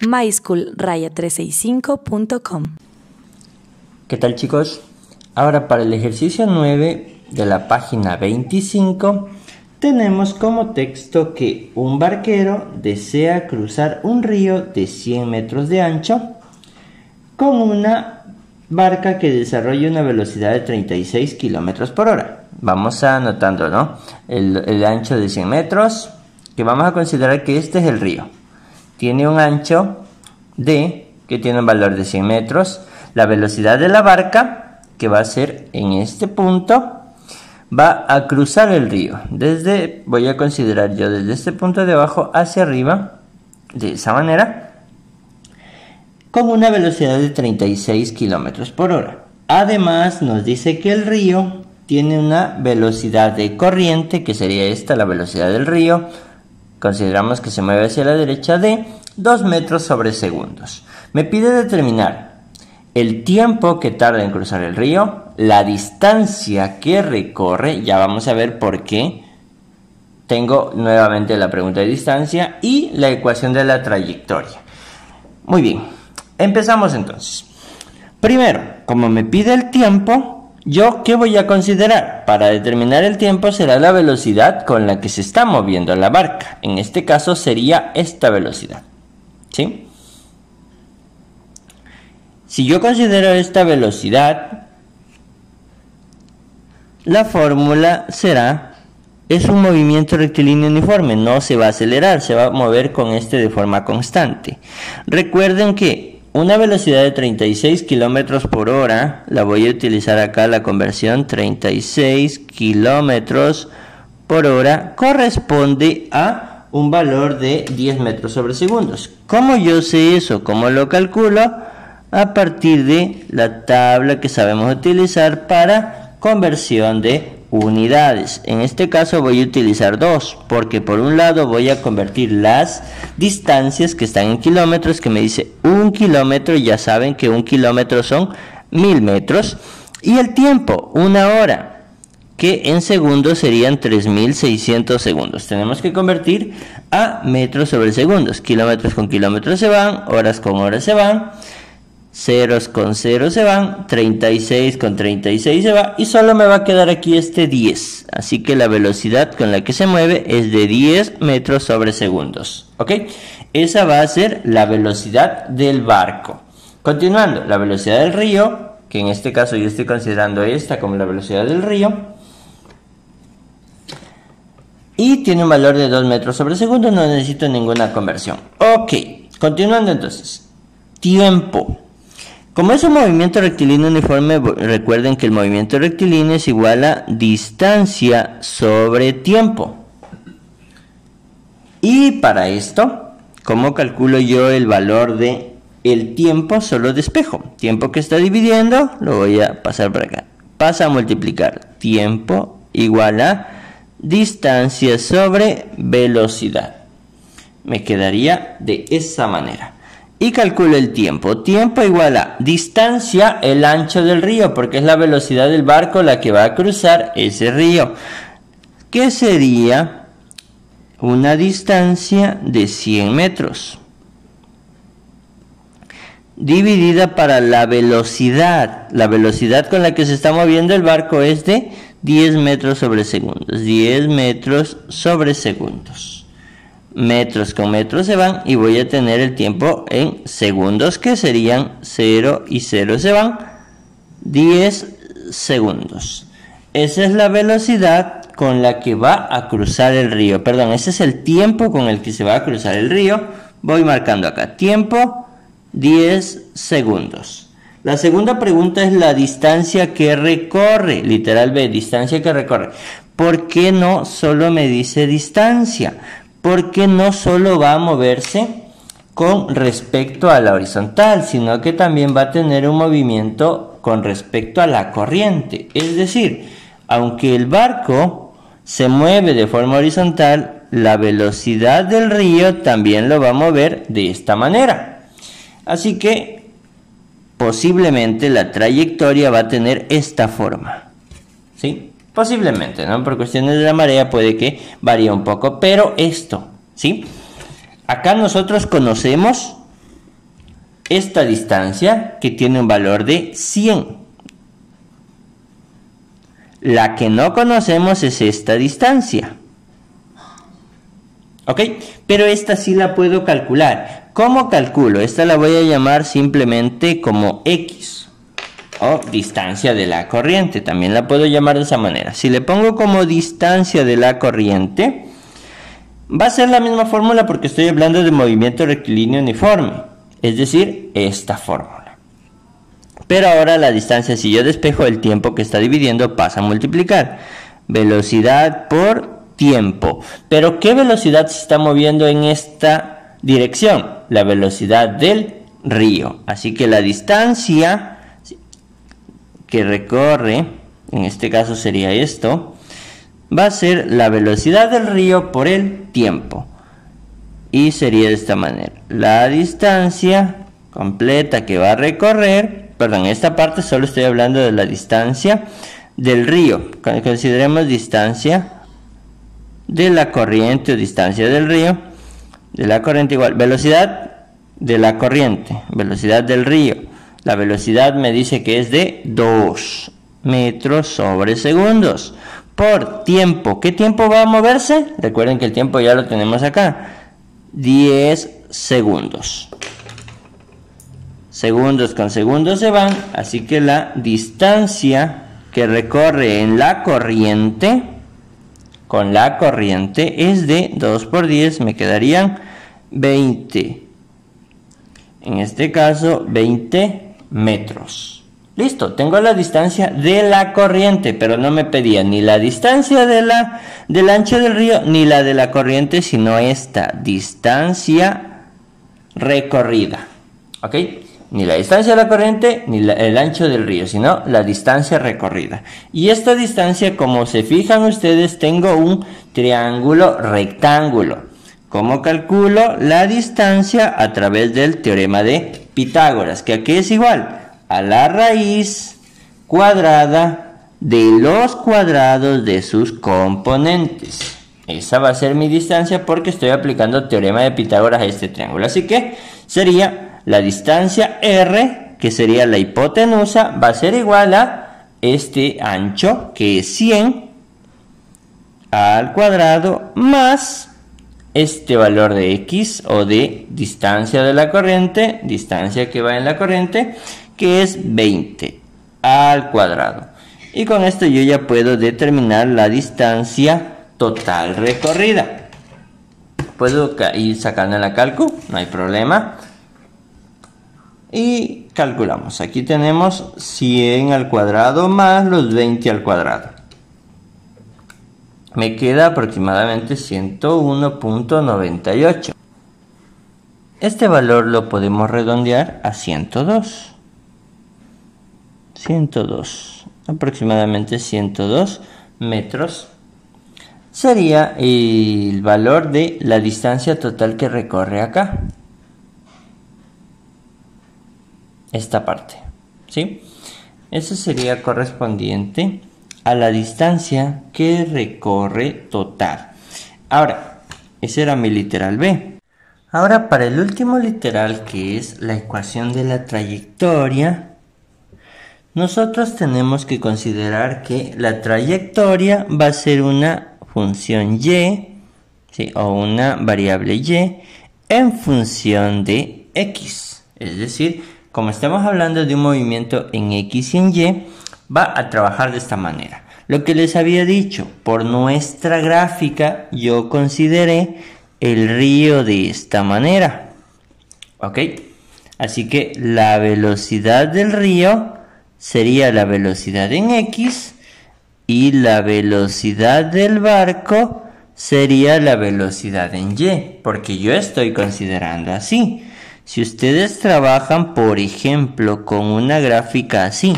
myschool-365.com. ¿Qué tal, chicos? Ahora para el ejercicio 9 de la página 25 tenemos como texto que un barquero desea cruzar un río de 100 metros de ancho con una barca que desarrolla una velocidad de 36 kilómetros por hora. Vamos anotando, ¿no? El ancho de 100 metros, que vamos a considerar que este es el río. Tiene un ancho que tiene un valor de 100 metros. La velocidad de la barca, que va a ser en este punto, va a cruzar el río. Voy a considerar yo desde este punto de abajo hacia arriba, de esa manera, con una velocidad de 36 kilómetros por hora. Además, nos dice que el río tiene una velocidad de corriente, que sería esta, la velocidad del río. Consideramos que se mueve hacia la derecha de 2 metros sobre segundos. Me pide determinar el tiempo que tarda en cruzar el río, la distancia que recorre, ya vamos a ver por qué. Tengo nuevamente la pregunta de distancia y la ecuación de la trayectoria. Muy bien, empezamos entonces. Primero, como me pide el tiempo, ¿yo qué voy a considerar? Para determinar el tiempo será la velocidad con la que se está moviendo la barca. En este caso sería esta velocidad, ¿sí? Si yo considero esta velocidad, la fórmula es un movimiento rectilíneo uniforme, no se va a acelerar, se va a mover con de forma constante. Recuerden que una velocidad de 36 kilómetros por hora, la voy a utilizar acá la conversión, 36 kilómetros por hora corresponde a un valor de 10 metros sobre segundos. ¿Cómo yo sé eso? ¿Cómo lo calculo? A partir de la tabla que sabemos utilizar para conversión de unidades. En este caso voy a utilizar dos, porque por un lado voy a convertir las distancias que están en kilómetros, que me dice 1 kilómetro, ya saben que 1 kilómetro son 1000 metros, y el tiempo, 1 hora, que en segundos serían 3600 segundos. Tenemos que convertir a metros sobre segundos. Kilómetros con kilómetros se van, horas con horas se van, ceros con ceros se van, 36 con 36 se va, y solo me va a quedar aquí 10. Así que la velocidad con la que se mueve es de 10 metros sobre segundos. ¿Ok? Esa va a ser la velocidad del barco. Continuando, la velocidad del río, que en este caso yo estoy considerando esta como la velocidad del río, y tiene un valor de 2 metros sobre segundo, no necesito ninguna conversión. Ok, continuando entonces. Tiempo. Como es un movimiento rectilíneo uniforme, recuerden que el movimiento rectilíneo es igual a distancia sobre tiempo. Y para esto, ¿cómo calculo yo el valor de el tiempo? Solo despejo. Tiempo que está dividiendo, lo voy a pasar por acá. Pasa a multiplicar. Tiempo igual a distancia sobre velocidad. Me quedaría de esa manera. Y calculo el tiempo. Tiempo igual a distancia, el ancho del río, porque es la velocidad del barco la que va a cruzar ese río, que sería una distancia de 100 metros. Dividida para la velocidad. La velocidad con la que se está moviendo el barco es de 10 metros sobre segundos. 10 metros sobre segundos. Metros con metros se van y voy a tener el tiempo en segundos, que serían 0 y 0 se van, 10 segundos. Esa es la velocidad con la que va a cruzar el río. Perdón, ese es el tiempo con el que se va a cruzar el río. Voy marcando acá. Tiempo, 10 segundos. La segunda pregunta es la distancia que recorre. Literal B, distancia que recorre. ¿Por qué no solo me dice distancia? Porque no solo va a moverse con respecto a la horizontal, sino que también va a tener un movimiento con respecto a la corriente. Es decir, aunque el barco se mueve de forma horizontal, la velocidad del río también lo va a mover de esta manera. Así que posiblemente la trayectoria va a tener esta forma, ¿sí? Posiblemente, ¿no? Por cuestiones de la marea puede que varíe un poco, pero esto, ¿sí? Acá nosotros conocemos esta distancia que tiene un valor de 100. La que no conocemos es esta distancia. ¿Ok? Pero esta sí la puedo calcular. ¿Cómo calculo? Esta la voy a llamar simplemente como X. O distancia de la corriente. También la puedo llamar de esa manera. Si le pongo como distancia de la corriente, va a ser la misma fórmula porque estoy hablando de movimiento rectilíneo uniforme. Es decir, esta fórmula. Pero ahora la distancia, si yo despejo el tiempo que está dividiendo, pasa a multiplicar. Velocidad por tiempo. Pero ¿qué velocidad se está moviendo en esta dirección? La velocidad del río. Así que la distancia que recorre, en este caso sería esto, va a ser la velocidad del río por el tiempo. Y sería de esta manera. La distancia completa que va a recorrer, perdón, esta parte solo estoy hablando de la distancia del río. Consideremos distancia de la corriente o distancia del río. De la corriente igual, velocidad de la corriente, velocidad del río. La velocidad me dice que es de 2 metros sobre segundos. Por tiempo, ¿qué tiempo va a moverse? Recuerden que el tiempo ya lo tenemos acá. 10 segundos. Segundos con segundos se van, así que la distancia que recorre en la corriente, con la corriente, es de 2 por 10, me quedarían 20. En este caso, 20 metros. Listo, tengo la distancia de la corriente, pero no me pedía ni la distancia del ancho del río, ni la de la corriente, sino esta distancia recorrida. ¿Ok? Ni la distancia de la corriente, ni el ancho del río, sino la distancia recorrida. Y esta distancia, como se fijan ustedes, tengo un triángulo rectángulo. ¿Cómo calculo la distancia? A través del teorema de Pitágoras, que aquí es igual a la raíz cuadrada de los cuadrados de sus componentes. Esa va a ser mi distancia porque estoy aplicando teorema de Pitágoras a este triángulo. Así que sería la distancia R, que sería la hipotenusa, va a ser igual a este ancho, que es 100 al cuadrado, más este valor de X o de distancia de la corriente, distancia que va en la corriente, que es 20 al cuadrado. Y con esto yo ya puedo determinar la distancia total recorrida. Puedo ir sacando la cálculo, no hay problema. Y calculamos. Aquí tenemos 100 al cuadrado más los 20 al cuadrado. Me queda aproximadamente 101.98. Este valor lo podemos redondear a 102. 102, aproximadamente 102 metros. Sería el valor de la distancia total que recorre acá. Esta parte, ¿sí? Eso sería correspondiente a la distancia que recorre total. Ahora, ese era mi literal B. Ahora para el último literal, que es la ecuación de la trayectoria, nosotros tenemos que considerar que la trayectoria va a ser una función y, ¿sí?, o una variable y en función de x. Es decir, como estamos hablando de un movimiento en x y en y, va a trabajar de esta manera. Lo que les había dicho, por nuestra gráfica yo consideré el río de esta manera. ¿Ok? Así que la velocidad del río sería la velocidad en X y la velocidad del barco sería la velocidad en Y, porque yo estoy considerando así. Si ustedes trabajan, por ejemplo, con una gráfica así,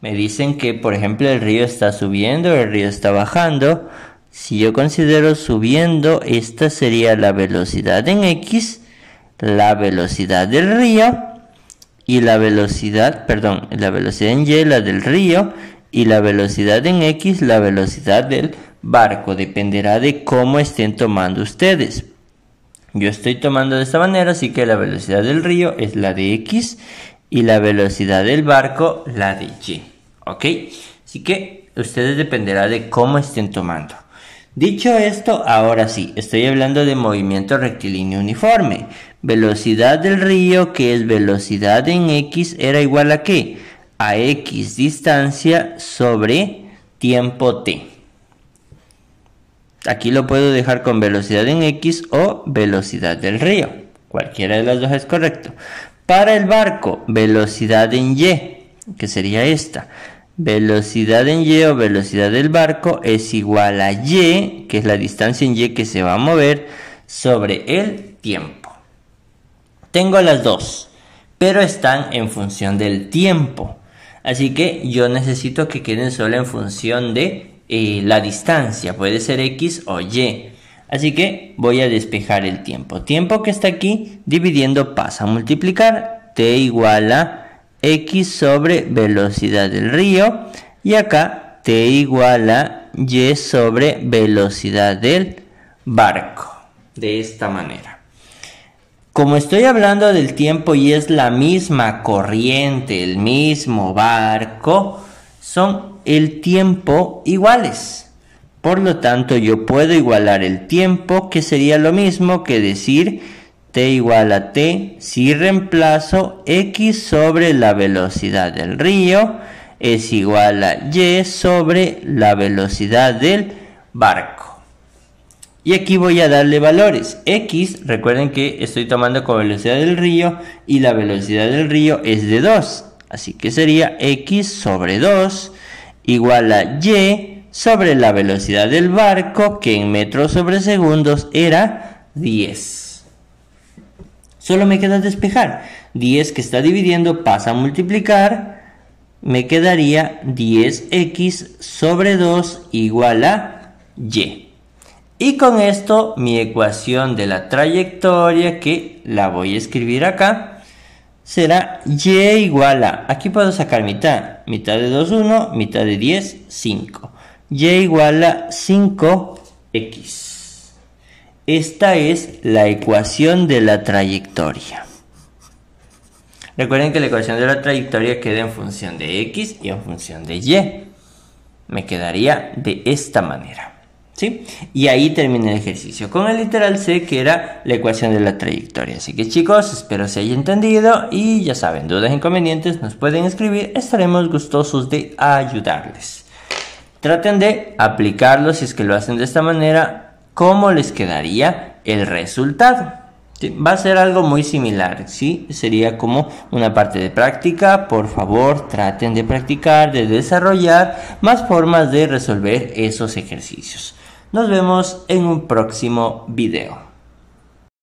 me dicen que, por ejemplo, el río está subiendo, el río está bajando. Si yo considero subiendo, esta sería la velocidad en X, la velocidad del río, y la velocidad en Y, la del río, y la velocidad en X, la velocidad del barco. Dependerá de cómo estén tomando ustedes. Yo estoy tomando de esta manera, así que la velocidad del río es la de X y la velocidad del barco la de Y. ¿Ok? Así que ustedes dependerá de cómo estén tomando. Dicho esto, ahora sí, estoy hablando de movimiento rectilíneo uniforme. Velocidad del río, que es velocidad en X, era igual a ¿qué? A X distancia sobre tiempo T. Aquí lo puedo dejar con velocidad en X o velocidad del río. Cualquiera de las dos es correcto. Para el barco, velocidad en Y, que sería esta. Velocidad en Y o velocidad del barco es igual a Y, que es la distancia en Y que se va a mover, sobre el tiempo. Tengo las dos, pero están en función del tiempo. Así que yo necesito que queden solo en función de la distancia. Puede ser X o Y. Así que voy a despejar el tiempo. Tiempo que está aquí, dividiendo pasa a multiplicar. T igual a X sobre velocidad del río, y acá T igual a Y sobre velocidad del barco, de esta manera. Como estoy hablando del tiempo y es la misma corriente, el mismo barco, son el tiempo iguales. Por lo tanto, yo puedo igualar el tiempo, que sería lo mismo que decir T igual a T, si reemplazo X sobre la velocidad del río, es igual a Y sobre la velocidad del barco. Y aquí voy a darle valores. X, recuerden que estoy tomando como velocidad del río y la velocidad del río es de 2. Así que sería X sobre 2 igual a Y sobre la velocidad del barco, que en metros sobre segundos era 10. Solo me queda despejar. 10 que está dividiendo pasa a multiplicar. Me quedaría 10x sobre 2 igual a y. Y con esto mi ecuación de la trayectoria, que la voy a escribir acá, será y igual a, aquí puedo sacar mitad. Mitad de 2, 1, mitad de 10, 5. Y igual a 5x. Esta es la ecuación de la trayectoria. Recuerden que la ecuación de la trayectoria queda en función de X y en función de Y. Me quedaría de esta manera, ¿sí? Y ahí termina el ejercicio. Con el literal C, que era la ecuación de la trayectoria. Así que chicos, espero se haya entendido. Y ya saben, dudas, inconvenientes, nos pueden escribir. Estaremos gustosos de ayudarles. Traten de aplicarlo si es que lo hacen de esta manera. ¿Cómo les quedaría el resultado? ¿Sí? Va a ser algo muy similar, ¿sí? Sería como una parte de práctica. Por favor, traten de practicar, de desarrollar más formas de resolver esos ejercicios. Nos vemos en un próximo video.